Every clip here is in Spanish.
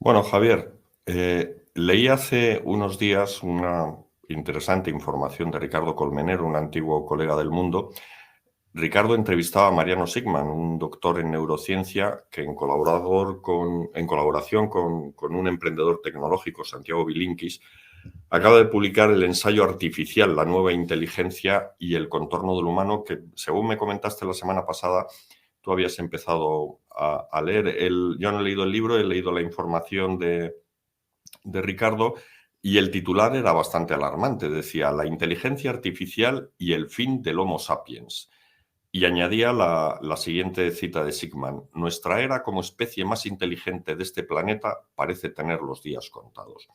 Bueno, Javier, leí hace unos días una interesante información de Ricardo Colmenero, un antiguo colega del Mundo. Ricardo entrevistaba a Mariano Sigman, un doctor en neurociencia que en colaboración con un emprendedor tecnológico, Santiago Bilinkis, acaba de publicar el ensayo artificial, la nueva inteligencia y el contorno del humano, que según me comentaste la semana pasada, tú habías empezado a leer. Yo no he leído el libro, he leído la información de Ricardo, y el titular era bastante alarmante. Decía: la inteligencia artificial y el fin del Homo sapiens. Y añadía la siguiente cita de Sigman: nuestra era como especie más inteligente de este planeta parece tener los días contados.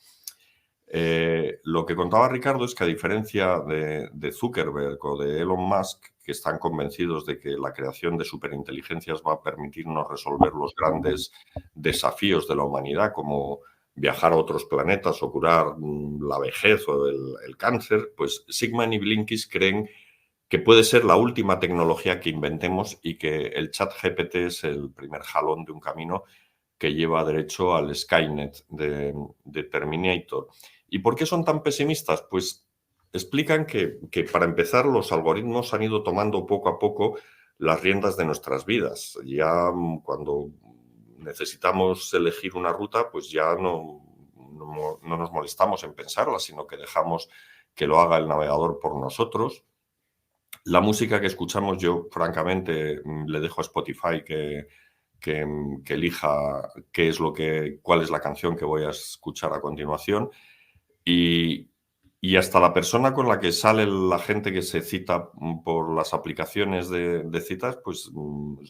Lo que contaba Ricardo es que, a diferencia de Zuckerberg o de Elon Musk, que están convencidos de que la creación de superinteligencias va a permitirnos resolver los grandes desafíos de la humanidad, como viajar a otros planetas o curar la vejez o el cáncer, pues Sigman y Blinkist creen que puede ser la última tecnología que inventemos y que el chat GPT es el primer jalón de un camino que lleva derecho al Skynet de Terminator. ¿Y por qué son tan pesimistas? Pues explican que, para empezar, los algoritmos han ido tomando poco a poco las riendas de nuestras vidas. Ya cuando necesitamos elegir una ruta, pues ya no nos molestamos en pensarla, sino que dejamos que lo haga el navegador por nosotros. La música que escuchamos, yo francamente le dejo a Spotify que elija cuál es la canción que voy a escuchar a continuación. Y, y hasta la persona con la que sale la gente que se cita por las aplicaciones de citas, pues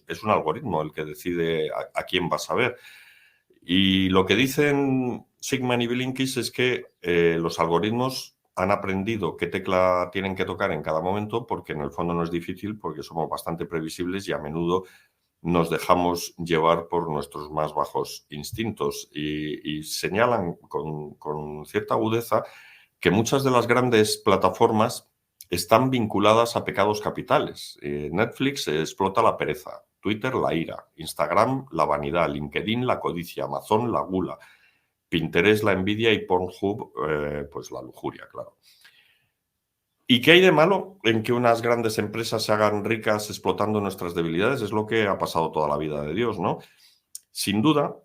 es un algoritmo el que decide a quién vas a ver. Y lo que dicen Sigman y Bilinkis es que los algoritmos han aprendido qué tecla tienen que tocar en cada momento, porque en el fondo no es difícil, porque somos bastante previsibles y a menudo nos dejamos llevar por nuestros más bajos instintos. Y señalan con cierta agudeza que muchas de las grandes plataformas están vinculadas a pecados capitales. Netflix explota la pereza, Twitter la ira, Instagram la vanidad, LinkedIn la codicia, Amazon la gula, Pinterest la envidia y Pornhub pues la lujuria, claro. ¿Y qué hay de malo en que unas grandes empresas se hagan ricas explotando nuestras debilidades? Es lo que ha pasado toda la vida de Dios, ¿no? Sin duda,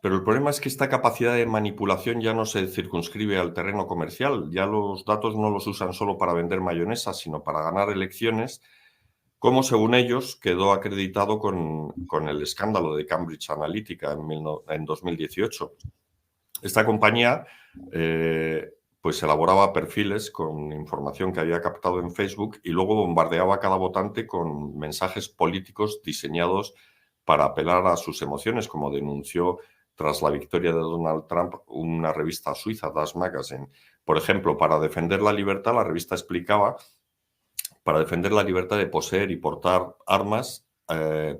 pero el problema es que esta capacidad de manipulación ya no se circunscribe al terreno comercial. Ya los datos no los usan solo para vender mayonesa, sino para ganar elecciones, como según ellos quedó acreditado con el escándalo de Cambridge Analytica en 2018. Esta compañía pues elaboraba perfiles con información que había captado en Facebook y luego bombardeaba a cada votante con mensajes políticos diseñados para apelar a sus emociones, como denunció tras la victoria de Donald Trump una revista suiza, Das Magazine. Por ejemplo, para defender la libertad, la revista explicaba: para defender la libertad de poseer y portar armas,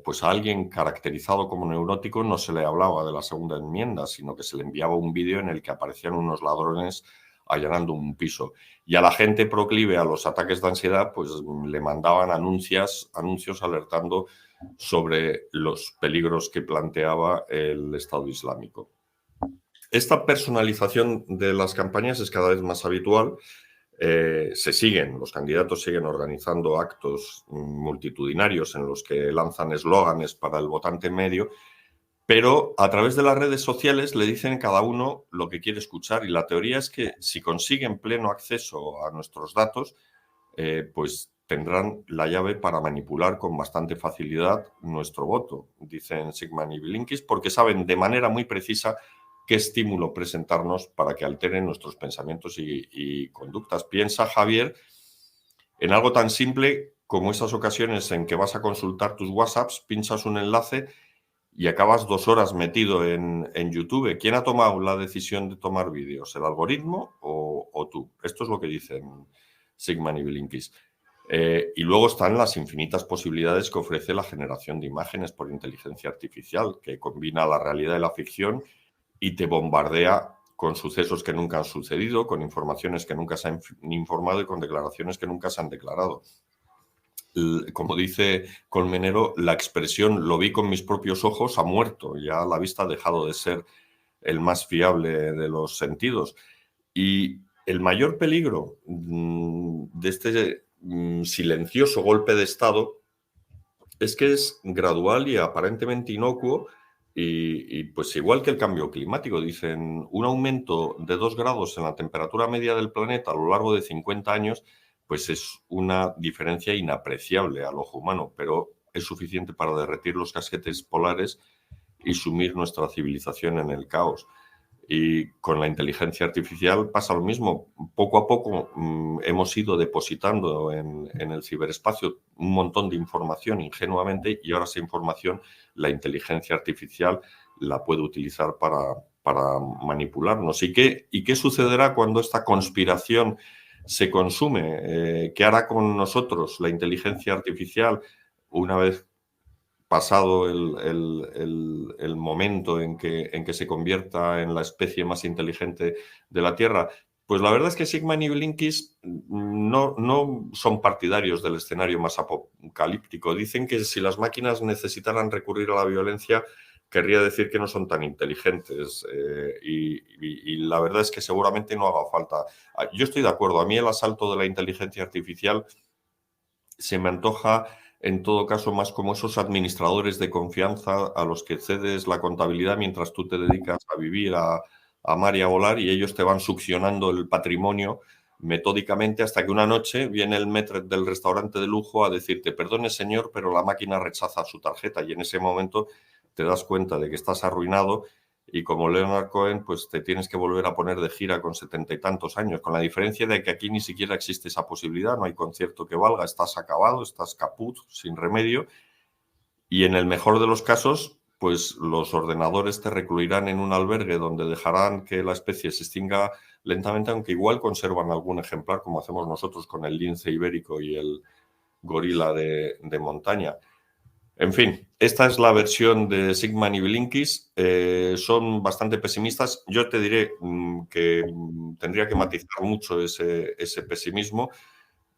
pues a alguien caracterizado como neurótico no se le hablaba de la segunda enmienda, sino que se le enviaba un vídeo en el que aparecían unos ladrones allanando un piso. Y a la gente proclive a los ataques de ansiedad, pues le mandaban anuncios alertando sobre los peligros que planteaba el Estado Islámico. Esta personalización de las campañas es cada vez más habitual. Los candidatos siguen organizando actos multitudinarios en los que lanzan eslóganes para el votante medio, pero a través de las redes sociales le dicen cada uno lo que quiere escuchar, y la teoría es que si consiguen pleno acceso a nuestros datos, pues tendrán la llave para manipular con bastante facilidad nuestro voto, dicen Sigman y Bilinkis, porque saben de manera muy precisa qué estímulo presentarnos para que alteren nuestros pensamientos y conductas. Piensa, Javier, en algo tan simple como esas ocasiones en que vas a consultar tus WhatsApps, pinchas un enlace y acabas 2 horas metido en YouTube. ¿Quién ha tomado la decisión de tomar vídeos? ¿El algoritmo o tú? Esto es lo que dicen Sigman y Bilinkis. Y luego están las infinitas posibilidades que ofrece la generación de imágenes por inteligencia artificial, que combina la realidad y la ficción y te bombardea con sucesos que nunca han sucedido, con informaciones que nunca se han informado y con declaraciones que nunca se han declarado. Como dice Colmenero, la expresión "lo vi con mis propios ojos" ha muerto. Ya la vista ha dejado de ser el más fiable de los sentidos. Y el mayor peligro de este silencioso golpe de Estado es que es gradual y aparentemente inocuo y pues igual que el cambio climático, dicen, un aumento de 2 grados en la temperatura media del planeta a lo largo de 50 años, pues es una diferencia inapreciable al ojo humano, pero es suficiente para derretir los casquetes polares y sumir nuestra civilización en el caos. Y con la inteligencia artificial pasa lo mismo. Poco a poco hemos ido depositando en el ciberespacio un montón de información ingenuamente y ahora esa información la inteligencia artificial la puede utilizar para manipularnos. ¿Y qué sucederá cuando esta conspiración se consume? ¿Qué hará con nosotros la inteligencia artificial una vez pasado el momento en que se convierta en la especie más inteligente de la Tierra? Pues la verdad es que Sigman y Blinkist no son partidarios del escenario más apocalíptico. Dicen que si las máquinas necesitaran recurrir a la violencia, querría decir que no son tan inteligentes. Y la verdad es que seguramente no haga falta. Yo estoy de acuerdo. A mí el asalto de la inteligencia artificial se me antoja en todo caso más como esos administradores de confianza a los que cedes la contabilidad mientras tú te dedicas a vivir, a amar y a volar, y ellos te van succionando el patrimonio metódicamente hasta que una noche viene el maître del restaurante de lujo a decirte: perdone señor, pero la máquina rechaza su tarjeta, y en ese momento te das cuenta de que estás arruinado y como Leonard Cohen, pues te tienes que volver a poner de gira con 70 y tantos años, con la diferencia de que aquí ni siquiera existe esa posibilidad, no hay concierto que valga, estás acabado, estás caput, sin remedio, y en el mejor de los casos, pues los ordenadores te recluirán en un albergue donde dejarán que la especie se extinga lentamente, aunque igual conservan algún ejemplar, como hacemos nosotros con el lince ibérico y el gorila de montaña. En fin, esta es la versión de Sigman y Blinkist. Son bastante pesimistas. Yo te diré que tendría que matizar mucho ese pesimismo,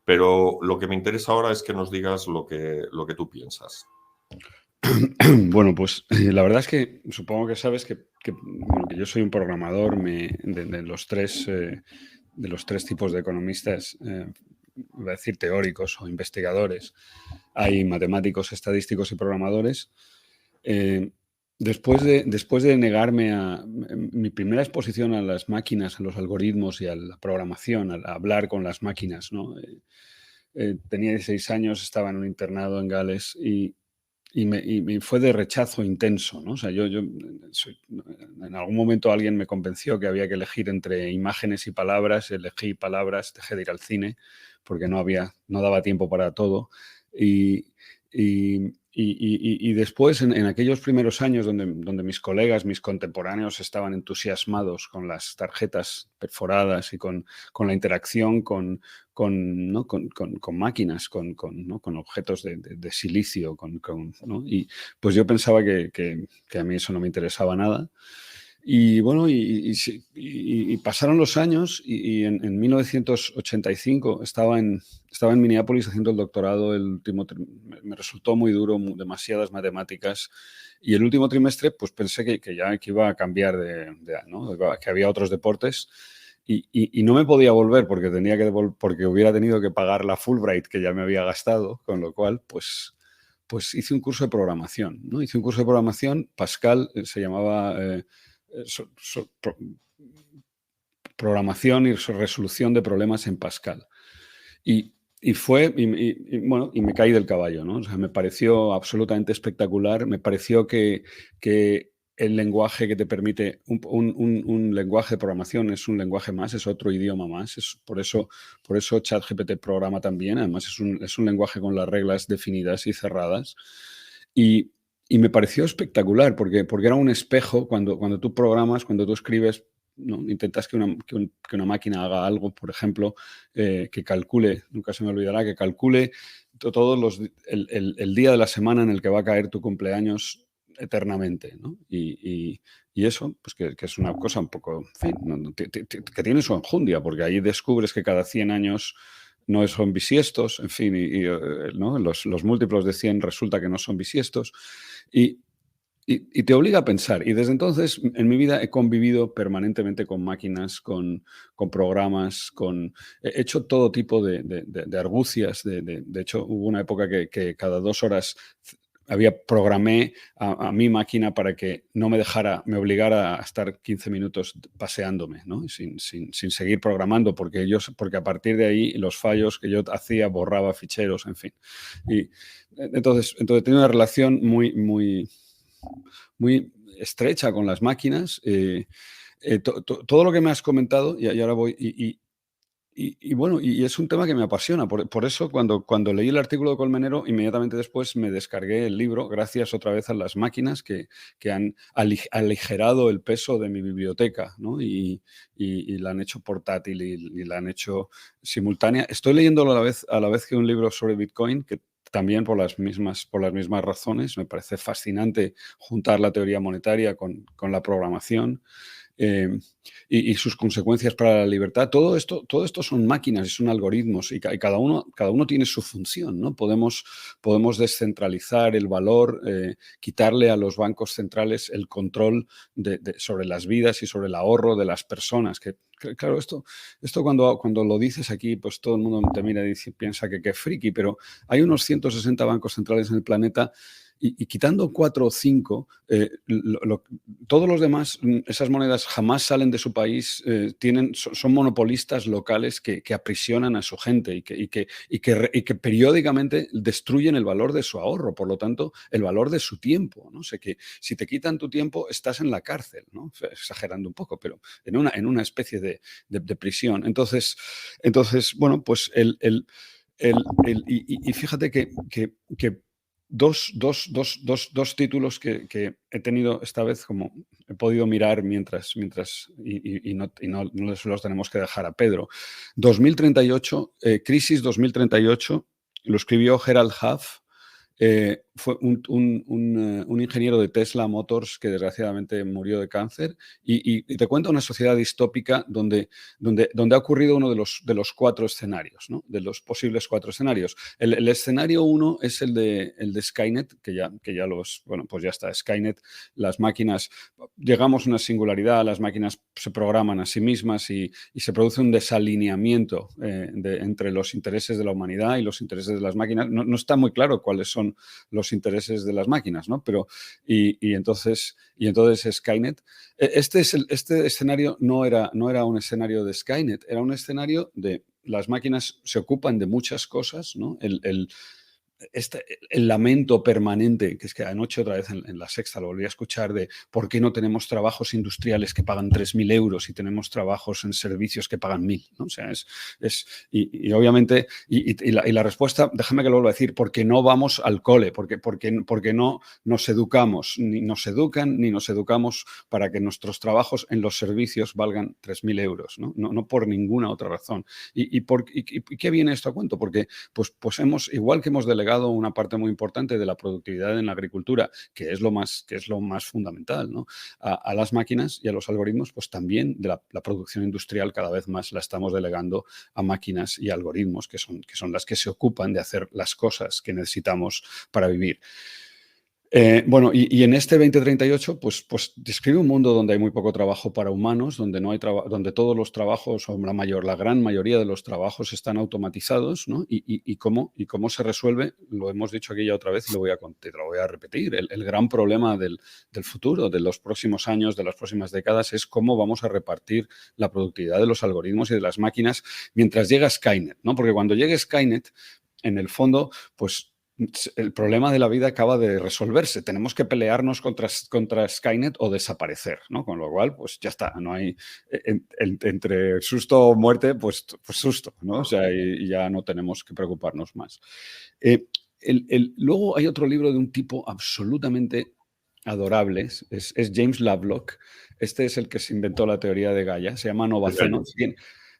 pero lo que me interesa ahora es que nos digas lo que tú piensas. Bueno, pues la verdad es que supongo que sabes que yo soy un programador de los tres tipos de economistas, iba a decir teóricos o investigadores. Hay matemáticos, estadísticos y programadores. Después de negarme a mi primera exposición a las máquinas, a los algoritmos y a la programación, a hablar con las máquinas, ¿no? Tenía 16 años, estaba en un internado en Gales y me fue de rechazo intenso, ¿no? O sea, en algún momento alguien me convenció que había que elegir entre imágenes y palabras, elegí palabras, dejé de ir al cine porque no daba tiempo para todo. Y después, en aquellos primeros años donde mis colegas, mis contemporáneos estaban entusiasmados con las tarjetas perforadas y con la interacción con máquinas, con objetos de silicio, ¿no? Y pues yo pensaba que a mí eso no me interesaba nada. Y bueno, y pasaron los años y en 1985 estaba en Minneapolis haciendo el doctorado. Me resultó muy duro, demasiadas matemáticas. Y el último trimestre, pues pensé que iba a cambiar ¿no? Que había otros deportes. Y no me podía volver porque porque hubiera tenido que pagar la Fulbright que ya me había gastado, con lo cual, pues hice un curso de programación, ¿no? Hice un curso de programación, Pascal, se llamaba programación y resolución de problemas en Pascal. Y me caí del caballo, ¿no? O sea, me pareció absolutamente espectacular. Me pareció que el lenguaje que te permite, un lenguaje de programación es un lenguaje más, es otro idioma más. Por eso ChatGPT programa también. Además, es un lenguaje con las reglas definidas y cerradas. Y me pareció espectacular porque era un espejo cuando tú programas, cuando tú escribes, ¿no? Intentas que una máquina haga algo, por ejemplo, que calcule, nunca se me olvidará, que calcule el día de la semana en el que va a caer tu cumpleaños eternamente, ¿no? Y eso, pues que es una cosa un poco, en fin, que tiene su enjundia, porque ahí descubres que cada 100 años no son bisiestos, en fin, ¿no? Los múltiplos de 100 resulta que no son bisiestos. Y y te obliga a pensar. Y desde entonces en mi vida he convivido permanentemente con máquinas, con programas, he hecho todo tipo de argucias. De hecho, hubo una época que cada 2 horas programé a mi máquina para que no me dejara, me obligara a estar 15 minutos paseándome, ¿no? Sin seguir programando, porque a partir de ahí los fallos que yo hacía borraba ficheros, en fin. Y entonces he tenido una relación muy estrecha con las máquinas. Todo lo que me has comentado, y ahora voy, bueno, y es un tema que me apasiona. Por eso, cuando leí el artículo de Colmenero, inmediatamente después me descargué el libro, gracias otra vez a las máquinas que han aligerado el peso de mi biblioteca, ¿no? Y la han hecho portátil y la han hecho simultánea. Estoy leyéndolo a la vez que un libro sobre Bitcoin, que también por las mismas razones. Me parece fascinante juntar la teoría monetaria con la programación. Y sus consecuencias para la libertad. Todo esto son máquinas y son algoritmos, y cada uno tiene su función, ¿no? Podemos descentralizar el valor, quitarle a los bancos centrales el control sobre las vidas y sobre el ahorro de las personas. Claro, esto cuando lo dices aquí, pues todo el mundo te mira y piensa que qué friki, pero hay unos 160 bancos centrales en el planeta. Y quitando 4 o 5, todos los demás, esas monedas jamás salen de su país, son monopolistas locales que aprisionan a su gente y que periódicamente destruyen el valor de su ahorro, por lo tanto, el valor de su tiempo, ¿no? O sea, que si te quitan tu tiempo, estás en la cárcel, ¿no? Exagerando un poco, pero en una especie de prisión. Entonces, bueno, pues y fíjate que dos títulos que he tenido esta vez, como he podido mirar mientras y no los tenemos que dejar a Pedro. 2038, Crisis 2038, lo escribió Gerald Huff. Fue un ingeniero de Tesla Motors que desgraciadamente murió de cáncer, y te cuenta una sociedad distópica donde ha ocurrido uno de los 4 escenarios, ¿no? De los posibles 4 escenarios. El escenario 1 es el de Skynet, que ya pues ya está, Skynet. Las máquinas, llegamos a una singularidad, las máquinas se programan a sí mismas y se produce un desalineamiento entre los intereses de la humanidad y los intereses de las máquinas. No está muy claro cuáles son los intereses de las máquinas, ¿no? Pero, y entonces Skynet. Este escenario no era un escenario de Skynet, era un escenario de las máquinas se ocupan de muchas cosas, ¿no? El lamento permanente, que es que anoche otra vez en La Sexta lo volví a escuchar, de por qué no tenemos trabajos industriales que pagan 3.000 euros y tenemos trabajos en servicios que pagan 1.000, ¿no? O sea, y obviamente, la respuesta, déjame que lo vuelva a decir, porque no vamos al cole, porque no nos educamos, ni nos educan, ni nos educamos para que nuestros trabajos en los servicios valgan 3.000 euros, ¿no? No por ninguna otra razón. ¿Y qué viene esto a cuento? Porque pues igual que hemos delegado una parte muy importante de la productividad en la agricultura, que es lo más fundamental, ¿no? A las máquinas y a los algoritmos, pues también de la producción industrial cada vez más la estamos delegando a máquinas y algoritmos, que son las que se ocupan de hacer las cosas que necesitamos para vivir. Bueno, y en este 2038, pues describe un mundo donde hay muy poco trabajo para humanos, donde no hay donde todos los trabajos, o la gran mayoría de los trabajos están automatizados, ¿no? Y cómo se resuelve, lo hemos dicho aquí ya otra vez y te lo voy a repetir. El gran problema del futuro, de los próximos años, de las próximas décadas, es cómo vamos a repartir la productividad de los algoritmos y de las máquinas mientras llega Skynet, ¿no? Porque cuando llegue Skynet, en el fondo, pues el problema de la vida acaba de resolverse. Tenemos que pelearnos contra Skynet o desaparecer, ¿no? Con lo cual, pues ya está. No hay entre susto o muerte, pues susto, ¿no? O sea, y ya no tenemos que preocuparnos más. Luego hay otro libro de un tipo absolutamente adorable, es James Lovelock. Este es el que se inventó la teoría de Gaia. Se llama Novaceno.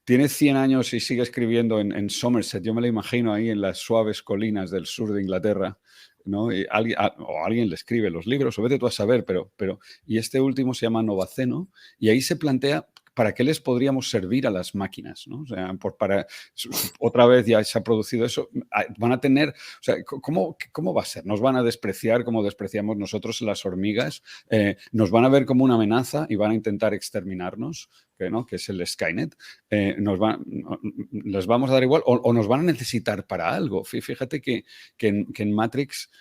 Tiene 100 años y sigue escribiendo en Somerset. Yo me lo imagino ahí en las suaves colinas del sur de Inglaterra, ¿no? Y alguien le escribe los libros, o vete tú a saber, y este último se llama Novaceno, y ahí se plantea ¿para qué les podríamos servir a las máquinas? ¿No? O sea, otra vez ya se ha producido eso. Van a tener, o sea, ¿cómo va a ser? ¿Nos van a despreciar como despreciamos nosotros las hormigas? ¿Nos van a ver como una amenaza y van a intentar exterminarnos? Que es el Skynet, les vamos a dar igual o nos van a necesitar para algo. Fíjate que en Matrix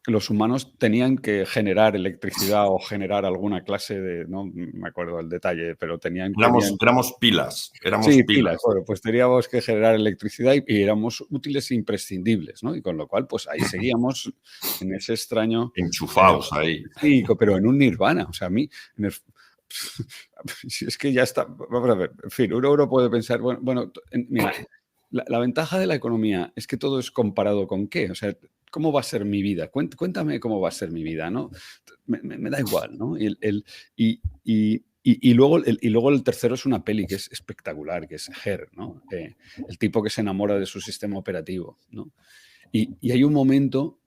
los humanos tenían que generar electricidad o generar alguna clase de, no me acuerdo el detalle, pero Éramos pilas. Sí, pilas. Bueno, pues teníamos que generar electricidad y éramos útiles e imprescindibles, ¿no? Y con lo cual, pues ahí seguíamos en ese extraño... Enchufados ahí. Sí, pero en un nirvana. O sea, a mí... Si es que ya está... Vamos a ver. En fin, uno puede pensar, bueno mira, la ventaja de la economía es que todo es comparado con qué. O sea, ¿cómo va a ser mi vida? Cuéntame cómo va a ser mi vida, ¿no? Me da igual, ¿no? Y luego el tercero es una peli que es espectacular, que es Her, ¿no? El tipo que se enamora de su sistema operativo, ¿no? Y hay un momento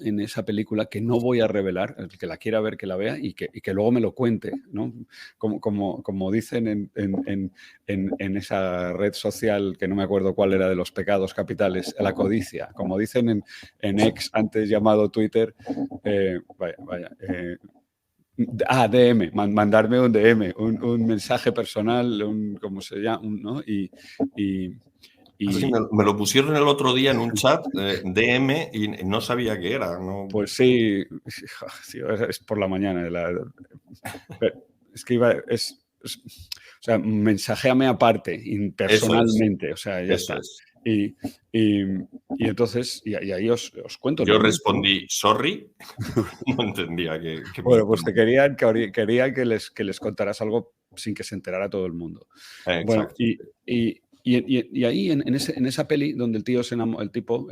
en esa película que no voy a revelar, el que la quiera ver, que la vea y que luego me lo cuente, ¿no? Como dicen en esa red social, que no me acuerdo cuál era de los pecados capitales, la codicia. Como dicen en X, antes llamado Twitter, DM, mandarme un DM, un mensaje personal, ¿cómo se llama? ¿No? Sí, me lo pusieron el otro día en un chat, DM, y no sabía qué era. ¿No? Pues sí, es por la mañana. Es que o sea, mensajéame aparte, personalmente, o sea, ya está. Es. Y entonces, y ahí os cuento. Yo respondí, sorry, no entendía que... Bueno, pues querían que les contaras algo sin que se enterara todo el mundo. Bueno, y ahí en esa peli donde el tío se enamora, el tipo,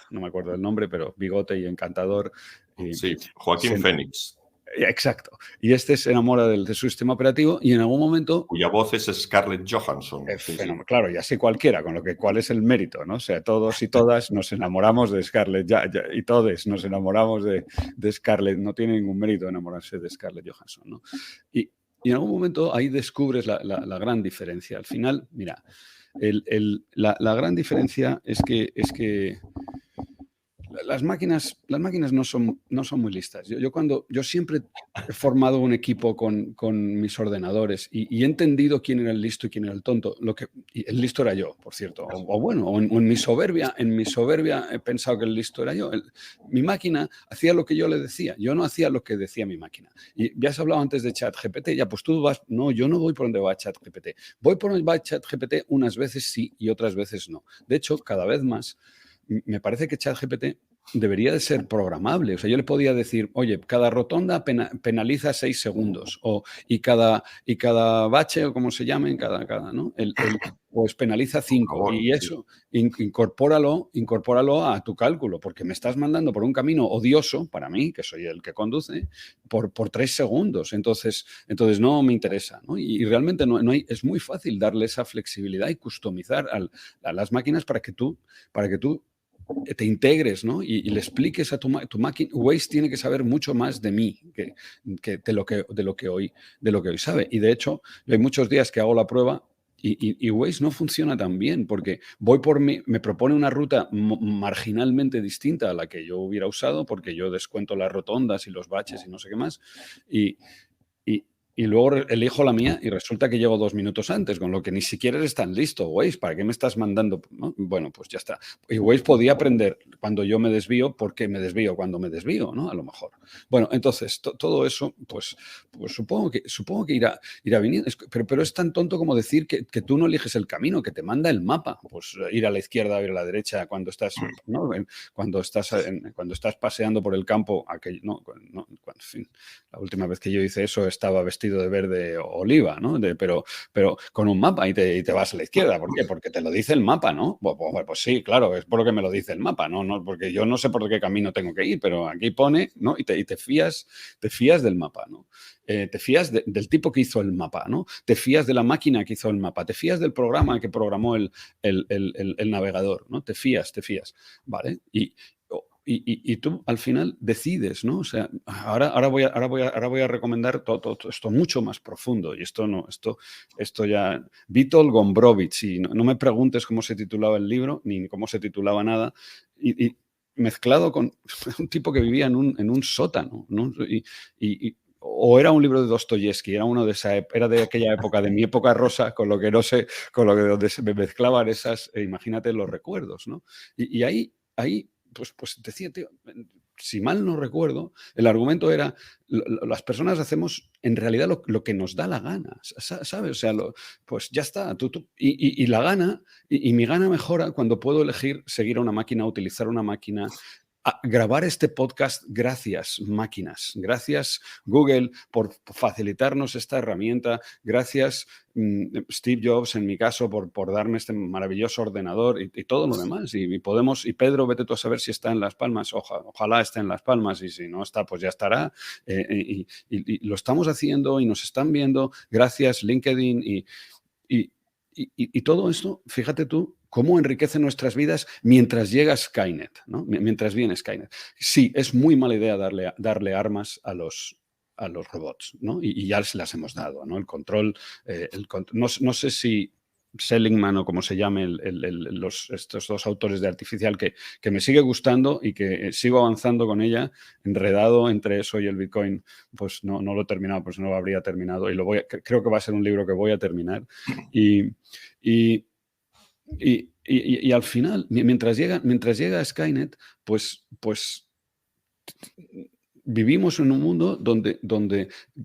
no me acuerdo del nombre, pero bigote y encantador. Sí, Joaquín Phoenix. Exacto. Y se enamora de su sistema operativo y en algún momento... Cuya voz es Scarlett Johansson. Sí. Claro, y así cualquiera, con lo que cuál es el mérito, ¿no? O sea, todos y todas nos enamoramos de Scarlett, y todos nos enamoramos de Scarlett. No tiene ningún mérito enamorarse de Scarlett Johansson, ¿no? Y en algún momento ahí descubres la gran diferencia. Al final, mira, la gran diferencia es que las máquinas no son muy listas. Yo siempre he formado un equipo con mis ordenadores y he entendido quién era el listo y quién era el tonto. Y el listo era yo, por cierto. O en mi soberbia he pensado que el listo era yo. Mi máquina hacía lo que yo le decía. Yo no hacía lo que decía mi máquina. Y ya has hablado antes de ChatGPT. Ya, pues tú vas... No, yo no voy por donde va ChatGPT. Voy por donde va ChatGPT unas veces sí y otras veces no. De hecho, cada vez más... Me parece que ChatGPT debería de ser programable. O sea, yo le podía decir, oye, cada rotonda penaliza 6 segundos y cada bache, o como se llamen, ¿no? Pues penaliza 5. Y eso, incorpóralo a tu cálculo, porque me estás mandando por un camino odioso, para mí, que soy el que conduce, por 3 segundos. Entonces no me interesa, ¿no? Y realmente no es muy fácil darle esa flexibilidad y customizar a las máquinas para que tú te integres, ¿no? Y le expliques a tu máquina. Waze tiene que saber mucho más de mí de lo que hoy sabe. Y de hecho, hay muchos días que hago la prueba y Waze no funciona tan bien porque me propone una ruta marginalmente distinta a la que yo hubiera usado porque yo descuento las rotondas y los baches y no sé qué más. Y luego elijo la mía y resulta que llego 2 minutos antes, con lo que ni siquiera eres tan listo, Waze. ¿Para qué me estás mandando? ¿No? Bueno, pues ya está. Y Waze podía aprender cuando yo me desvío, porque me desvío cuando me desvío, ¿no? A lo mejor. Bueno, entonces, todo eso, pues supongo que irá viniendo. Pero es tan tonto como decir que tú no eliges el camino, que te manda el mapa. Pues ir a la izquierda o ir a la derecha cuando estás, ¿no? Cuando estás paseando por el campo. En fin, la última vez que yo hice eso estaba vestido de verde oliva, ¿no? Pero con un mapa y te vas a la izquierda. ¿Por qué? Porque te lo dice el mapa, ¿no? Pues sí, claro, es por lo que me lo dice el mapa, ¿no? Porque yo no sé por qué camino tengo que ir, pero aquí pone, ¿no? Y te fías del mapa, ¿no? Te fías del tipo que hizo el mapa, ¿no? Te fías de la máquina que hizo el mapa, te fías del programa que programó el navegador, ¿no? Te fías, ¿vale? y tú al final decides, ¿no? O sea, ahora voy a recomendar todo esto mucho más profundo, y esto ya, Vítor Gombrowicz, y no me preguntes cómo se titulaba el libro, ni cómo se titulaba nada, y mezclado con un tipo que vivía en un sótano, ¿no? O era un libro de Dostoyevsky, era de aquella época, de mi época rosa, con lo que no sé, donde se me mezclaban esas, imagínate los recuerdos, ¿no? Y ahí pues decía, tío, si mal no recuerdo, el argumento era, las personas hacemos en realidad lo que nos da la gana, ¿sabes? O sea, pues ya está, y la gana, y mi gana mejora cuando puedo elegir seguir a una máquina, utilizar una máquina, a grabar este podcast. Gracias, máquinas. Gracias, Google, por facilitarnos esta herramienta. Gracias, Steve Jobs, en mi caso, por darme este maravilloso ordenador y todo lo demás. Y Pedro, vete tú a saber si está en Las Palmas. Ojalá esté en Las Palmas, y si no está, pues ya estará. Y lo estamos haciendo y nos están viendo. Gracias, LinkedIn. Y todo esto, fíjate tú, cómo enriquece nuestras vidas mientras llega Skynet, ¿no? Mientras viene Skynet. Sí, es muy mala idea darle armas a los robots, ¿no? Y ya se las hemos dado, ¿no? El control, no sé si Seligman o como se llame estos dos autores de Artificial, que me sigue gustando y que sigo avanzando con ella, enredado entre eso y el Bitcoin, pues no lo he terminado, pues no lo habría terminado, y creo que va a ser un libro que voy a terminar. Y al final, mientras llega Skynet, pues vivimos en un mundo donde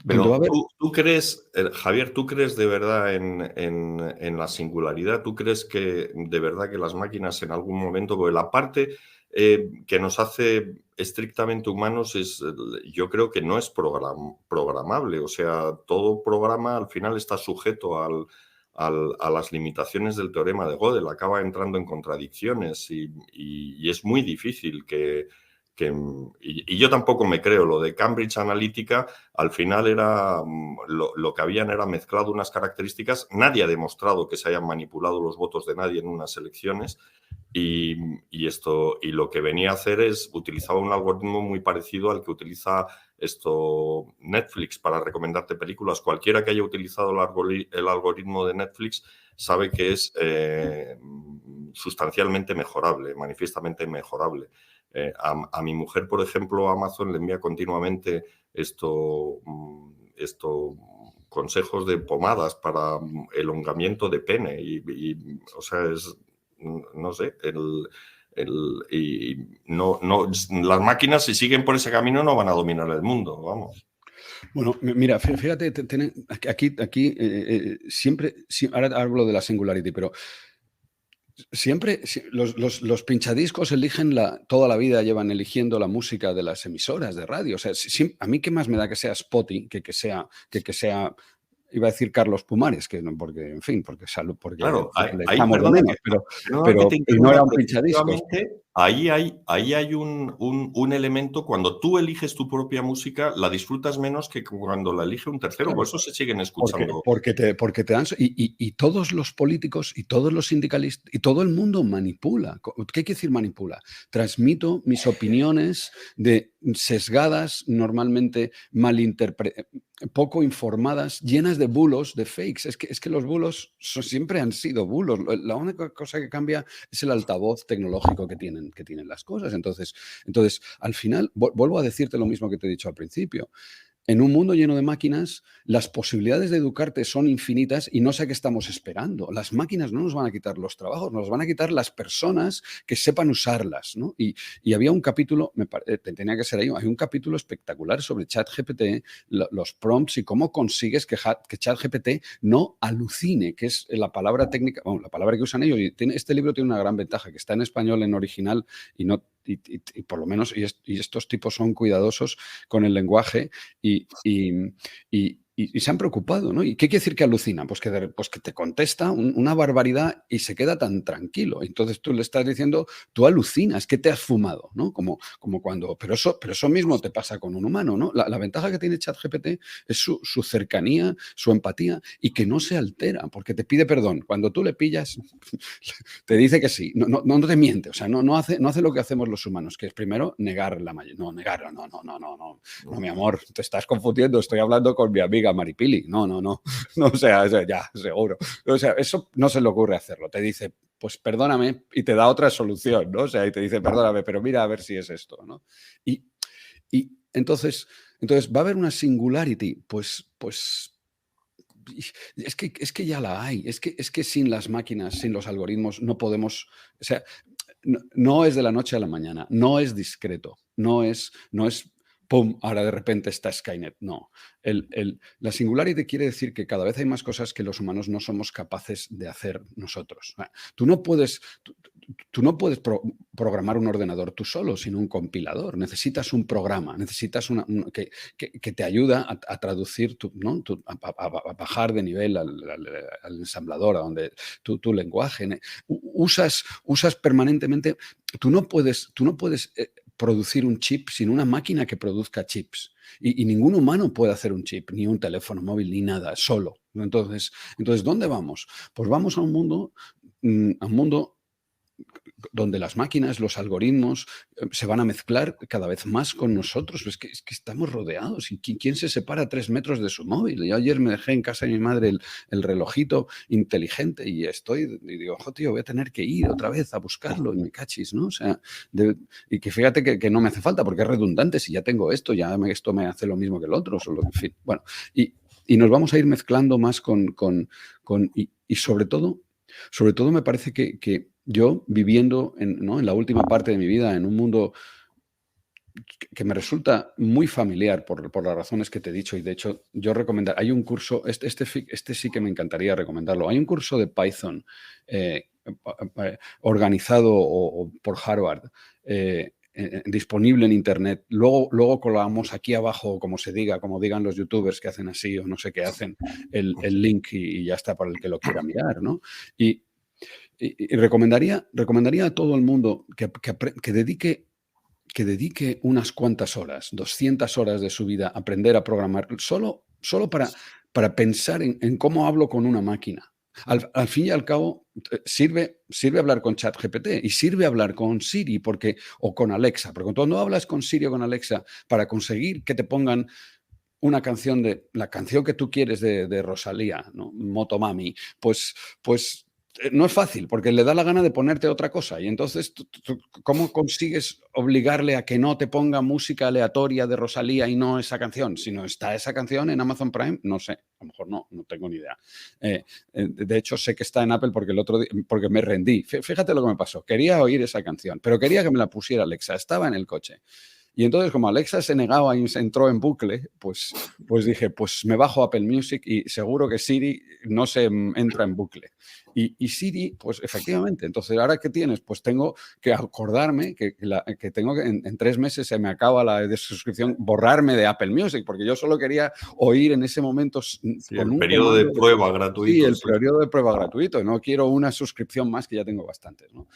Pero va a haber... ¿tú crees, Javier, tú crees de verdad en la singularidad? ¿Tú crees que de verdad que las máquinas en algún momento, porque la parte que nos hace estrictamente humanos yo creo que no es programable? O sea, todo programa al final está sujeto a las limitaciones del teorema de Gödel, acaba entrando en contradicciones y es muy difícil y yo tampoco me creo lo de Cambridge Analytica. Al final lo que habían era mezclado unas características. Nadie ha demostrado que se hayan manipulado los votos de nadie en unas elecciones, y lo que venía a hacer es utilizaba un algoritmo muy parecido al que utiliza Netflix para recomendarte películas. Cualquiera que haya utilizado el algoritmo de Netflix sabe que es sustancialmente mejorable, manifiestamente mejorable. A mi mujer, por ejemplo, Amazon le envía continuamente consejos de pomadas para elongamiento de pene o sea, no sé, las máquinas, si siguen por ese camino, no van a dominar el mundo, vamos. Bueno, mira, fíjate, aquí siempre, ahora hablo de la singularity, pero siempre los pinchadiscos eligen toda la vida llevan eligiendo la música de las emisoras de radio. O sea, a mí qué más me da que sea Spotify que sea iba a decir Carlos Pumares, que no, porque, en fin, porque claro, le echamos de menos, pero no era un pinchadiscos. Ahí hay un elemento. Cuando tú eliges tu propia música, la disfrutas menos que cuando la elige un tercero. Claro, por eso se siguen escuchando. Porque te dan... Y todos los políticos y todos los sindicalistas y todo el mundo manipula. ¿Qué quiere decir manipula? Transmito mis opiniones sesgadas, normalmente poco informadas, llenas de bulos, de fakes. Es que los bulos siempre han sido bulos. La única cosa que cambia es el altavoz tecnológico que tienen las cosas. Entonces, al final, vuelvo a decirte lo mismo que te he dicho al principio. En un mundo lleno de máquinas, las posibilidades de educarte son infinitas y no sé qué estamos esperando. Las máquinas no nos van a quitar los trabajos, nos van a quitar las personas que sepan usarlas, ¿no? Y había un capítulo, tenía que ser ahí, hay un capítulo espectacular sobre ChatGPT, los prompts y cómo consigues que ChatGPT no alucine, que es la palabra técnica, bueno, la palabra que usan ellos. Y este libro tiene una gran ventaja, que está en español, en original, y por lo menos, y estos tipos son cuidadosos con el lenguaje y y se han preocupado, ¿no? ¿Y qué quiere decir que alucina? Pues que te contesta una barbaridad y se queda tan tranquilo. Entonces tú le estás diciendo, tú alucinas, ¿qué te has fumado? ¿No? Como cuando, pero eso mismo te pasa con un humano, ¿no? La ventaja que tiene ChatGPT es su cercanía, su empatía y que no se altera porque te pide perdón. Cuando tú le pillas, te dice que sí, no te miente, o sea, no hace lo que hacemos los humanos, que es primero negar la mayoría. No, negarlo, no, mi amor, te estás confundiendo, estoy hablando con mi amiga Maripili. No, o sea, ya, seguro. O sea, eso no se le ocurre hacerlo. Te dice, pues perdóname, y te da otra solución, ¿no? O sea, y te dice, perdóname, pero mira a ver si es esto, ¿no? Y entonces va a haber una singularity, pues es que ya la hay. Es que sin las máquinas, sin los algoritmos, no podemos. O sea, no es de la noche a la mañana, no es discreto, no es pum, ahora de repente está Skynet. No. La singularity quiere decir que cada vez hay más cosas que los humanos no somos capaces de hacer nosotros. Tú no puedes. Tú no puedes programar un ordenador tú solo, sin un compilador. Necesitas un programa, necesitas que te ayuda a traducir, ¿no? A bajar de nivel al ensamblador, a donde tu lenguaje. Usas permanentemente. Tú no puedes producir un chip sin una máquina que produzca chips. Y ningún humano puede hacer un chip, ni un teléfono móvil, ni nada, solo. Entonces ¿dónde vamos? Pues vamos a un mundo donde las máquinas, los algoritmos se van a mezclar cada vez más con nosotros. Es que estamos rodeados. ¿Y quién se separa a 3 metros de su móvil? Yo ayer me dejé en casa de mi madre el relojito inteligente y digo, ojo, tío, voy a tener que ir otra vez a buscarlo y me cachis, ¿no? O sea, y que fíjate que no me hace falta porque es redundante. Si ya tengo esto, esto me hace lo mismo que el otro. Solo, en fin, bueno, y nos vamos a ir mezclando más y sobre todo me parece que yo viviendo en la última parte de mi vida en un mundo que me resulta muy familiar por las razones que te he dicho, y de hecho yo recomendaría, hay un curso, este sí que me encantaría recomendarlo, hay un curso de Python organizado por Harvard, disponible en internet. Luego colgamos aquí abajo, como digan los youtubers que hacen así o no sé qué hacen, el link y ya está para el que lo quiera mirar, ¿no? Y recomendaría a todo el mundo que dedique unas cuantas horas, 200 horas de su vida a aprender a programar, solo para pensar en cómo hablo con una máquina. Al fin y al cabo, sirve hablar con ChatGPT y sirve hablar con Siri o con Alexa, porque cuando hablas con Siri o con Alexa para conseguir que te pongan una canción la canción que tú quieres de Rosalía, ¿no? Motomami, pues no es fácil, porque le da la gana de ponerte otra cosa. Y entonces, ¿cómo consigues obligarle a que no te ponga música aleatoria de Rosalía y no esa canción? Si no está esa canción en Amazon Prime, no sé, a lo mejor no tengo ni idea. De hecho, sé que está en Apple porque el otro día, porque me rendí. Fíjate lo que me pasó. Quería oír esa canción, pero quería que me la pusiera Alexa. Estaba en el coche. Y entonces, como Alexa se negaba y se entró en bucle, pues dije, pues me bajo Apple Music y seguro que Siri no se entra en bucle. Y Siri, pues efectivamente, entonces, ¿ahora qué tienes? Pues tengo que acordarme que tengo que en 3 meses se me acaba la suscripción, borrarme de Apple Music, porque yo solo quería oír en ese momento sí, con el periodo de prueba gratuito. Sí, el periodo de prueba gratuito. No quiero una suscripción más, que ya tengo bastantes, ¿no?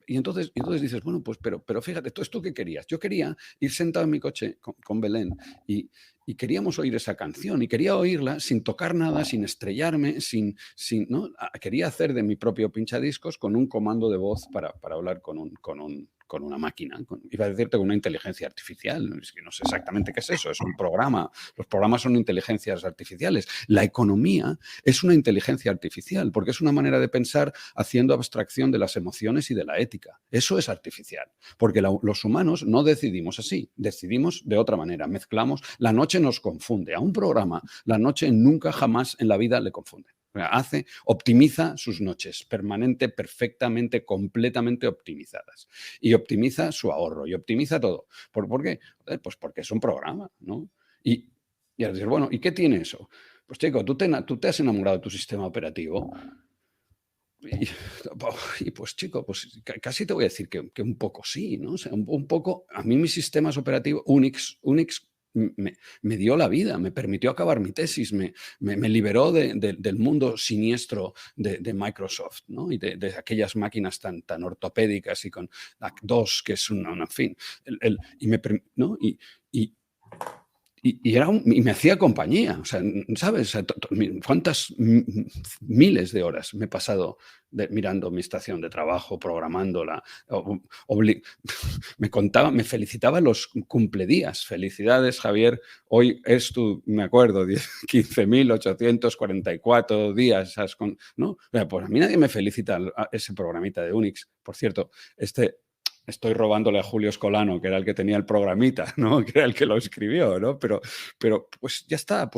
Y entonces dices, bueno, pues pero fíjate, ¿tú qué querías? Yo quería ir sentado en mi coche con Belén y queríamos oír esa canción y quería oírla sin tocar nada, sin estrellarme, ¿no? Quería hacer de mi propio pinchadiscos con un comando de voz para hablar con una máquina. Iba a decirte con una inteligencia artificial. Es que no sé exactamente qué es eso. Es un programa. Los programas son inteligencias artificiales. La economía es una inteligencia artificial porque es una manera de pensar haciendo abstracción de las emociones y de la ética. Eso es artificial. Porque los humanos no decidimos así. Decidimos de otra manera. Mezclamos. La noche nos confunde. A un programa, la noche nunca jamás en la vida le confunde. Optimiza sus noches, perfectamente, completamente optimizadas. Y optimiza su ahorro, y optimiza todo. ¿Por qué? Pues porque es un programa, ¿no? Y al decir, bueno, ¿y qué tiene eso? Pues chico, tú te has enamorado de tu sistema operativo. Y pues chico, pues casi te voy a decir que un poco sí, ¿no? O sea, un poco, a mí mis sistemas operativos, Unix me dio la vida, me permitió acabar mi tesis, me liberó del mundo siniestro de Microsoft, ¿no? Y de aquellas máquinas tan ortopédicas y con DOS, que es en fin, ¿no? Y me hacía compañía, o sea, ¿sabes? O sea, ¿cuántas miles de horas me he pasado mirando mi estación de trabajo, programándola? Me felicitaba los cumpledías. Felicidades, Javier. Hoy es me acuerdo, 15.844 días. ¿No? Pues a mí nadie me felicita ese programita de Unix. Por cierto, estoy robándole a Julio Escolano, que era el que tenía el programita, ¿no? Que era el que lo escribió, ¿no? Pero pues ya está,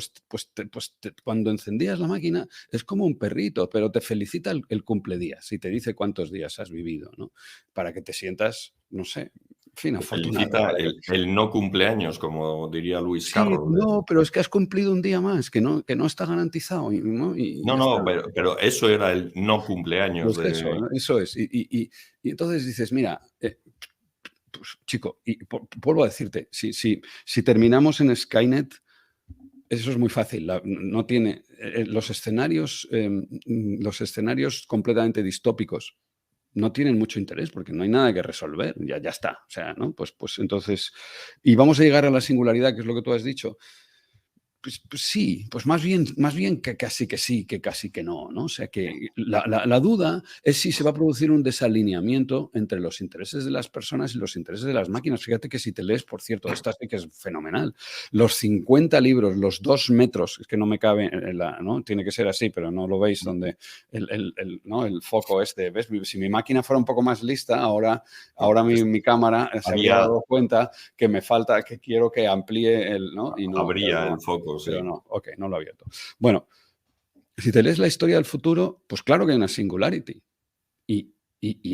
cuando encendías la máquina es como un perrito, pero te felicita el cumpledías y te dice cuántos días has vivido, ¿no? Para que te sientas, no sé, en fin, afortunado. Felicita el no cumpleaños, como diría Luis Sí, Carroll. no, pero es que has cumplido un día más, que no está garantizado, ¿no? Y ya No, está. pero eso era el no cumpleaños Pues de... eso es. Y entonces dices, mira, pues, chico, y vuelvo a decirte, si terminamos en Skynet, eso es muy fácil. No tiene los escenarios completamente distópicos no tienen mucho interés porque no hay nada que resolver. Ya está. O sea, ¿no? Pues entonces, y vamos a llegar a la singularidad, que es lo que tú has dicho. Pues sí, pues más bien que casi que sí, que casi que no, ¿no? O sea que la duda es si se va a producir un desalineamiento entre los intereses de las personas y los intereses de las máquinas. Fíjate que si te lees, por cierto, esta sí que es fenomenal, los 50 libros, los 2 metros, es que no me cabe, ¿no? Tiene que ser así, pero no lo veis, donde ¿no? El foco ¿ves? Si mi máquina fuera un poco más lista, ahora mi cámara se habría dado cuenta que me falta, que quiero que amplíe ¿no? Y no, habría el foco. Sí. Pero no, ok, no lo he abierto. Bueno, si te lees la historia del futuro, pues claro que hay una singularity. Y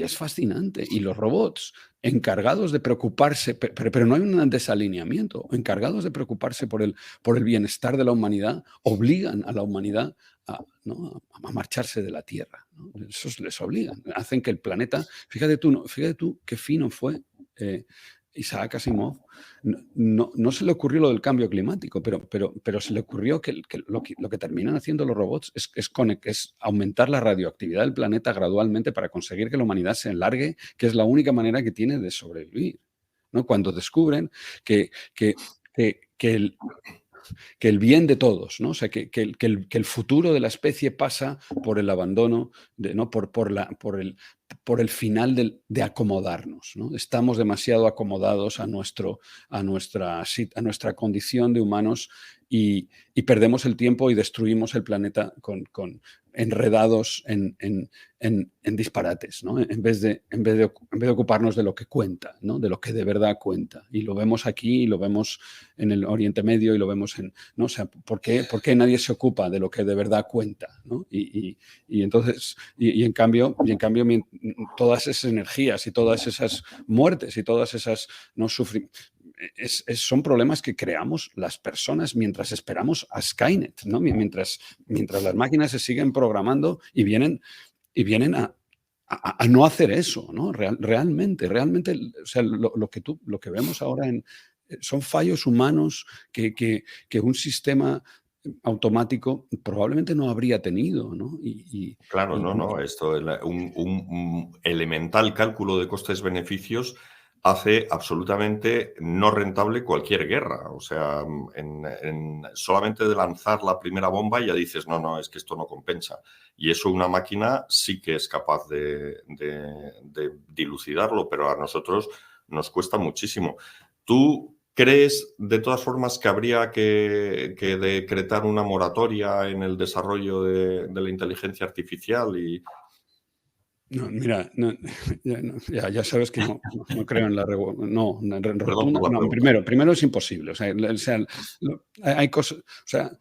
es fascinante. Y los robots encargados de preocuparse, pero no hay un desalineamiento, encargados de preocuparse por el bienestar de la humanidad, obligan a la humanidad ¿no? a marcharse de la Tierra, ¿no? Eso les obligan, hacen que el planeta, fíjate tú qué fino fue Isaac Asimov. No se le ocurrió lo del cambio climático, pero se le ocurrió que lo que terminan haciendo los robots es aumentar la radioactividad del planeta gradualmente para conseguir que la humanidad se enlargue, que es la única manera que tiene de sobrevivir, ¿no? Cuando descubren que el bien de todos, ¿no? O sea, que el futuro de la especie pasa por el abandono, ¿no? por el final de acomodarnos, ¿no? Estamos demasiado acomodados a nuestra condición de humanos y perdemos el tiempo y destruimos el planeta enredados en disparates, ¿no? En vez de ocuparnos de lo que cuenta, ¿no? De lo que de verdad cuenta. Y lo vemos aquí, y lo vemos en el Oriente Medio, y lo vemos ¿no? O sea, ¿por qué nadie se ocupa de lo que de verdad cuenta, ¿no? Y entonces, en cambio, todas esas energías y todas esas muertes y todas esas ¿no? son problemas que creamos las personas mientras esperamos a Skynet, ¿no? Mientras las máquinas se siguen programando y vienen a no hacer eso, ¿no? Realmente, o sea, lo que vemos ahora son fallos humanos que un sistema automático probablemente no habría tenido, ¿no? Claro, no. Esto, un elemental cálculo de costes-beneficios hace absolutamente no rentable cualquier guerra. O sea, solamente de lanzar la primera bomba ya dices, no, es que esto no compensa. Y eso una máquina sí que es capaz de dilucidarlo, pero a nosotros nos cuesta muchísimo. ¿Tú crees, de todas formas, que habría que decretar una moratoria en el desarrollo de la inteligencia artificial? No, mira, ya sabes que no creo en la Perdón por la pregunta. Primero es imposible. O sea, hay cosas. O sea,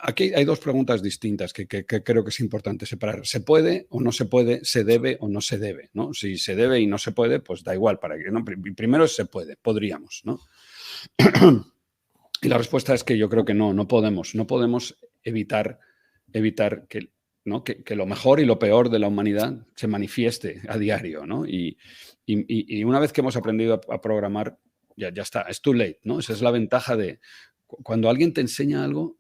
aquí hay dos preguntas distintas que creo que es importante separar. ¿Se puede o no se puede? ¿Se debe o no se debe? ¿No? Si se debe y no se puede, pues da igual. ¿no? Primero se puede, podríamos, ¿no? Y la respuesta es que yo creo que no podemos. No podemos evitar que, ¿no? que lo mejor y lo peor de la humanidad se manifieste a diario, ¿no? Y una vez que hemos aprendido a programar, ya está, es too late, ¿no? Esa es la ventaja de cuando alguien te enseña algo,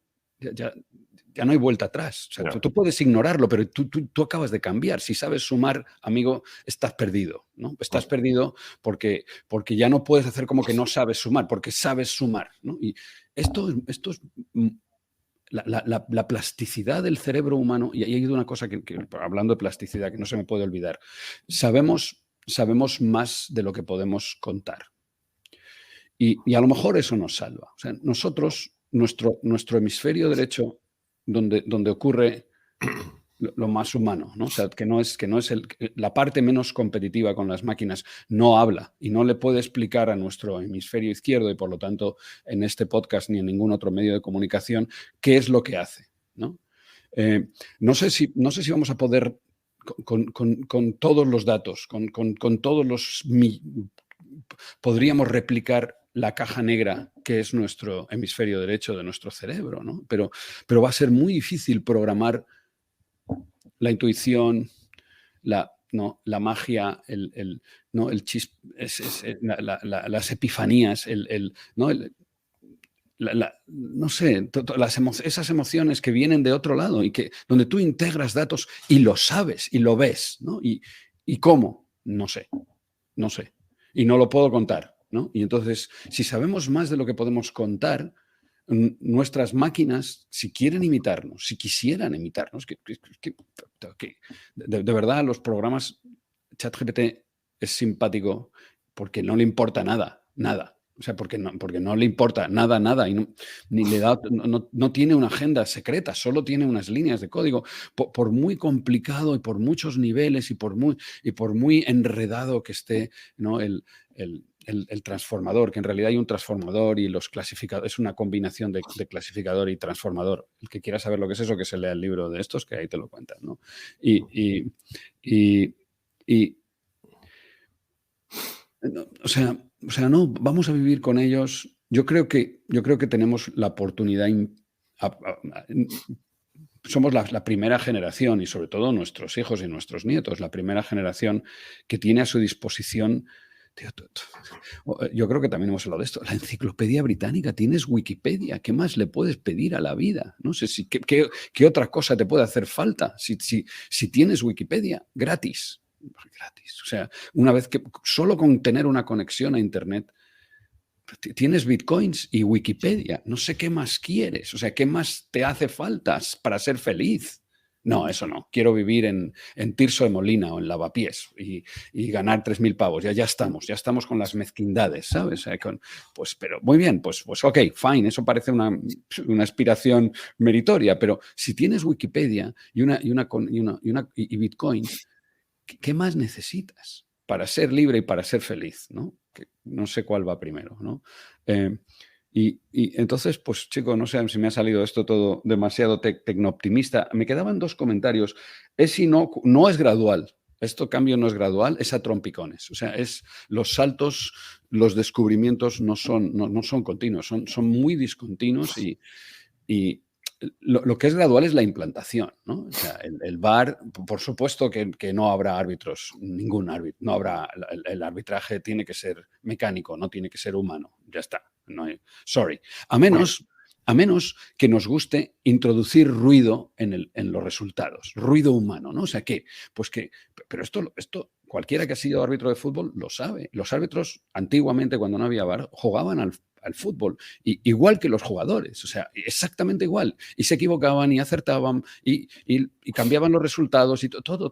ya no hay vuelta atrás. O sea, tú puedes ignorarlo, pero tú acabas de cambiar. Si sabes sumar, amigo, estás perdido, ¿no? Estás perdido porque ya no puedes hacer como que no sabes sumar, porque sabes sumar, ¿no? Y esto es la plasticidad del cerebro humano, y ahí hay una cosa que, hablando de plasticidad, que no se me puede olvidar. Sabemos más de lo que podemos contar. Y a lo mejor eso nos salva. O sea, nosotros, nuestro hemisferio derecho, donde ocurre lo más humano, ¿no? O sea, que no es la parte menos competitiva con las máquinas, no habla y no le puede explicar a nuestro hemisferio izquierdo, y por lo tanto en este podcast ni en ningún otro medio de comunicación, qué es lo que hace, ¿no? No sé si vamos a poder con todos los datos, con todos los... podríamos replicar la caja negra que es nuestro hemisferio derecho de nuestro cerebro, ¿no? Pero va a ser muy difícil programar la intuición, la magia, las epifanías, no sé, esas emociones que vienen de otro lado y donde tú integras datos y lo sabes y lo ves, ¿no? ¿Y cómo? No sé. Y no lo puedo contar, ¿no? Y entonces, si sabemos más de lo que podemos contar, nuestras máquinas, si quieren imitarnos, si quisieran imitarnos, de verdad los programas, ChatGPT es simpático porque no le importa nada. O sea, porque no le importa nada y no tiene una agenda secreta, solo tiene unas líneas de código. Por muy complicado y por muchos niveles y por muy enredado que esté, ¿no? el transformador, que en realidad hay un transformador y los clasificadores, es una combinación de clasificador y transformador. El que quiera saber lo que es eso, que se lea el libro de estos, que ahí te lo cuentan, ¿no? O sea, no, vamos a vivir con ellos. Yo creo que tenemos la oportunidad. Somos la primera generación, y sobre todo nuestros hijos y nuestros nietos, la primera generación que tiene a su disposición. Yo creo que también hemos hablado de esto. La enciclopedia británica, tienes Wikipedia. ¿Qué más le puedes pedir a la vida? No sé qué otra cosa te puede hacer falta si tienes Wikipedia gratis. O sea, una vez que solo con tener una conexión a Internet tienes bitcoins y Wikipedia. No sé qué más quieres. O sea, ¿qué más te hace falta para ser feliz? No, eso no. Quiero vivir en Tirso de Molina o en Lavapiés y ganar 3.000 pavos. Ya estamos con las mezquindades, ¿sabes? O sea, pero muy bien, pues ok, fine. Eso parece una aspiración meritoria, pero si tienes Wikipedia y bitcoins, ¿qué más necesitas para ser libre y para ser feliz? ¿No? Que no sé cuál va primero, ¿no? Y entonces, pues chico, no sé si me ha salido esto todo demasiado tecnooptimista. Me quedaban dos comentarios. No es gradual. Esto cambio no es gradual, es a trompicones. O sea, los saltos, los descubrimientos no son continuos, son muy discontinuos y lo que es gradual es la implantación, ¿no? O sea, el VAR, por supuesto que no habrá árbitros, ningún árbitro, no habrá, el arbitraje tiene que ser mecánico, no tiene que ser humano, ya está. No hay, sorry. A menos que nos guste introducir ruido en los resultados, ruido humano, ¿no? O sea, pero esto cualquiera que ha sido árbitro de fútbol lo sabe. Los árbitros antiguamente, cuando no había VAR, jugaban al fútbol, igual que los jugadores, o sea, exactamente igual. Y se equivocaban y acertaban y cambiaban los resultados y todo.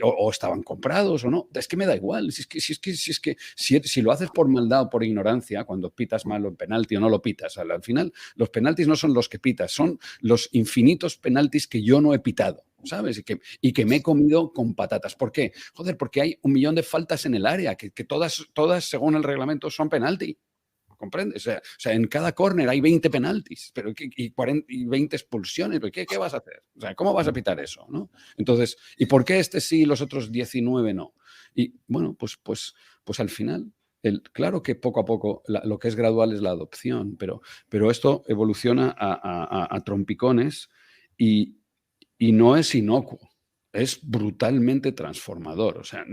O estaban comprados o no. Es que me da igual. Si lo haces por maldad o por ignorancia, cuando pitas mal en penalti o no lo pitas, al final los penaltis no son los que pitas, son los infinitos penaltis que yo no he pitado. ¿Sabes? Y que me he comido con patatas. ¿Por qué? Joder, porque hay 1 millón de faltas en el área, que todas, según el reglamento, son penalti. ¿Comprendes? O sea, en cada córner hay 20 penaltis y 20 expulsiones. ¿Qué vas a hacer? O sea, ¿cómo vas a pitar eso? ¿No? Entonces, ¿y por qué este sí y los otros 19 no? Y bueno, pues al final, claro que poco a poco lo que es gradual es la adopción, pero esto evoluciona a trompicones y no es inocuo. Es brutalmente transformador. O sea,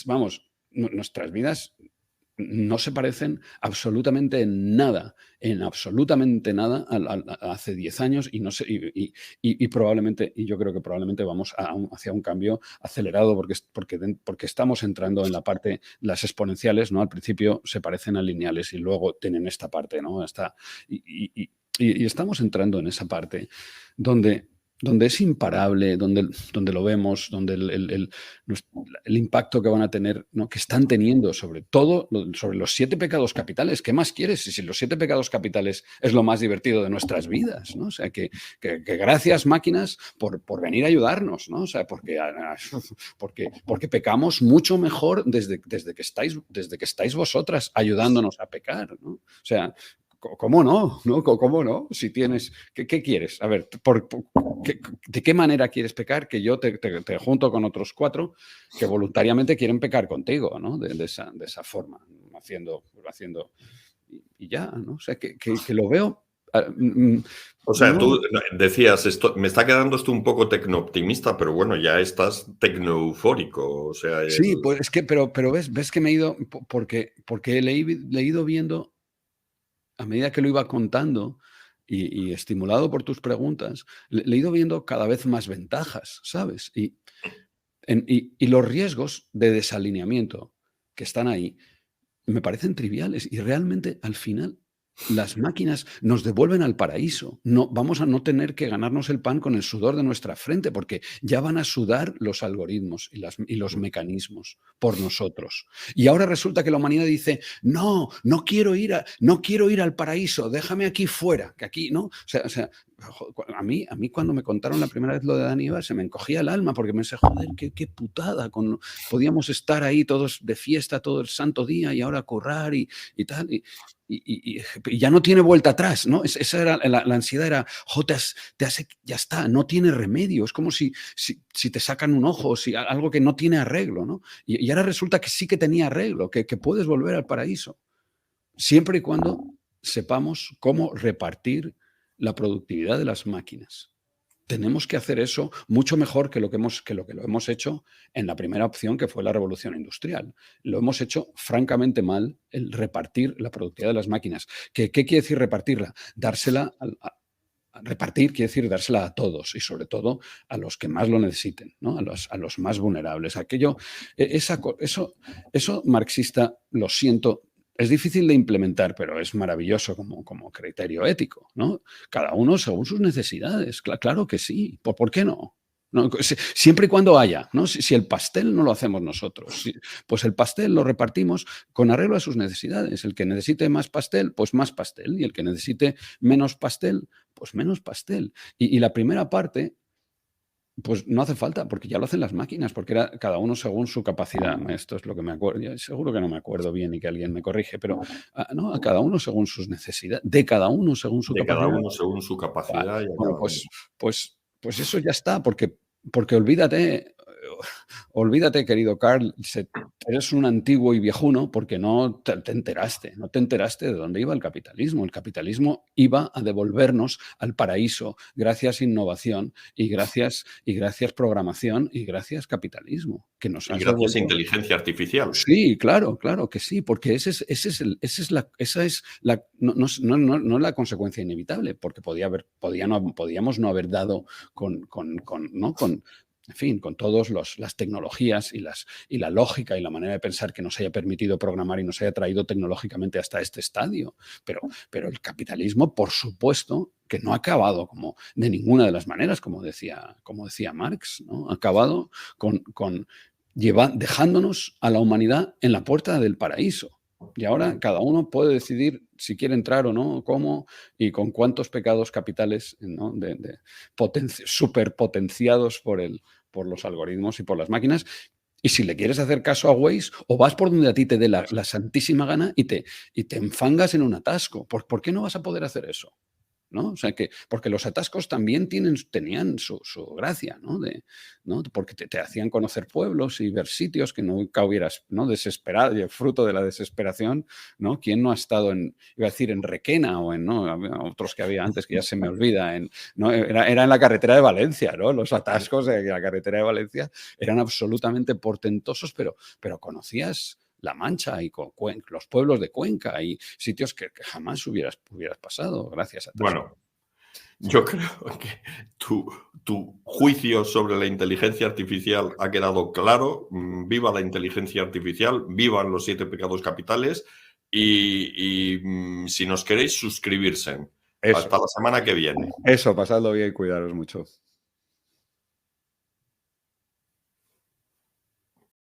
vamos, nuestras vidas no se parecen absolutamente en nada, absolutamente nada a hace 10 años y, no sé, probablemente, y yo creo que probablemente vamos hacia un cambio acelerado porque estamos entrando en la parte, las exponenciales, ¿no? Al principio se parecen a lineales y luego tienen esta parte, ¿no? Y estamos entrando en esa parte donde es imparable, donde lo vemos, donde el impacto que van a tener, ¿no? Que están teniendo sobre todo sobre los 7 pecados capitales. ¿Qué más quieres? Si los 7 pecados capitales es lo más divertido de nuestras vidas, ¿no? O sea, que gracias, máquinas, por venir a ayudarnos, ¿no? O sea, porque pecamos mucho mejor desde que estáis vosotras ayudándonos a pecar, ¿no? O sea, ¿cómo no? ¿No? ¿Cómo no? Si tienes... ¿Qué quieres? A ver, ¿de qué manera quieres pecar? Que yo te junto con otros 4 que voluntariamente quieren pecar contigo, ¿no? De esa forma, haciendo y ya, ¿no? O sea, que lo veo... O sea, no, tú decías, me está quedando esto un poco tecno-optimista, pero bueno, ya estás tecno-eufórico. O sea, sí, pues es que, pero ves que me he ido, porque le he ido viendo a medida que lo iba contando y estimulado por tus preguntas, le he ido viendo cada vez más ventajas, ¿sabes? Y los riesgos de desalineamiento que están ahí me parecen triviales y realmente al final las máquinas nos devuelven al paraíso. No, vamos a no tener que ganarnos el pan con el sudor de nuestra frente porque ya van a sudar los algoritmos y los mecanismos por nosotros. Y ahora resulta que la humanidad dice, no quiero ir al paraíso, déjame aquí fuera, que aquí, ¿no? O sea, a mí cuando me contaron la primera vez lo de Adán y Eva se me encogía el alma porque me pensé, joder, qué putada, podíamos estar ahí todos de fiesta todo el santo día y ahora currar y tal, y ya no tiene vuelta atrás, ¿no? Esa era la ansiedad, era, ya está, no tiene remedio, es como si te sacan un ojo, algo que no tiene arreglo, ¿no? Y ahora resulta que sí que tenía arreglo, que puedes volver al paraíso, siempre y cuando sepamos cómo repartir la productividad de las máquinas. Tenemos que hacer eso mucho mejor que lo que lo hemos hecho en la primera opción, que fue la revolución industrial. Lo hemos hecho francamente mal, el repartir la productividad de las máquinas. ¿Qué quiere decir repartirla? Repartir quiere decir dársela a todos y sobre todo a los que más lo necesiten, ¿no? a los más vulnerables. Eso marxista, lo siento, es difícil de implementar, pero es maravilloso como criterio ético, ¿no? Cada uno según sus necesidades. Claro que sí. ¿Por qué no? ¿No? Siempre y cuando haya, ¿no? Si el pastel no lo hacemos nosotros, pues el pastel lo repartimos con arreglo a sus necesidades. El que necesite más pastel, pues más pastel. Y el que necesite menos pastel, pues menos pastel. Y la primera parte, pues no hace falta, porque ya lo hacen las máquinas, porque era cada uno según su capacidad. Esto es lo que me acuerdo. Seguro que no me acuerdo bien y que alguien me corrige, pero no, a cada uno según sus necesidades, de cada uno según su de capacidad. cada uno según su capacidad. Bueno, pues eso ya está, porque olvídate, querido Carl, eres un antiguo y viejuno porque no te enteraste de dónde iba el capitalismo. El capitalismo iba a devolvernos al paraíso gracias innovación y gracias programación y gracias capitalismo. Que nos Y gracias a inteligencia artificial. Sí, claro que sí, porque esa es la no la consecuencia inevitable, porque podíamos no haber dado en fin, con todas las tecnologías y la lógica y la manera de pensar que nos haya permitido programar y nos haya traído tecnológicamente hasta este estadio. Pero el capitalismo, por supuesto, que no ha acabado como de ninguna de las maneras, como decía Marx, ¿no? Ha acabado dejándonos a la humanidad en la puerta del paraíso. Y ahora cada uno puede decidir si quiere entrar o no, cómo y con cuántos pecados capitales, ¿no? Superpotenciados por los algoritmos y por las máquinas. Y si le quieres hacer caso a Waze, o vas por donde a ti te dé la santísima gana y te enfangas en un atasco. ¿Por qué no vas a poder hacer eso? ¿No? O sea porque los atascos también tenían su gracia, ¿no? ¿no? Porque te hacían conocer pueblos y ver sitios que nunca hubieras, ¿no? Desesperado, fruto de la desesperación, ¿no? ¿Quién no ha estado iba a decir en Requena o ¿no? Otros que había antes que ya se me olvida, ¿no? Era en la carretera de Valencia, ¿no? Los atascos de la carretera de Valencia eran absolutamente portentosos, pero conocías La Mancha y con los pueblos de Cuenca y sitios que jamás hubieras pasado gracias a Tasco. Bueno, yo creo que tu juicio sobre la inteligencia artificial ha quedado claro. Viva la inteligencia artificial, vivan los 7 pecados capitales y si nos queréis suscribirse. Eso. Hasta la semana que viene. Eso, pasadlo bien y cuidaros mucho.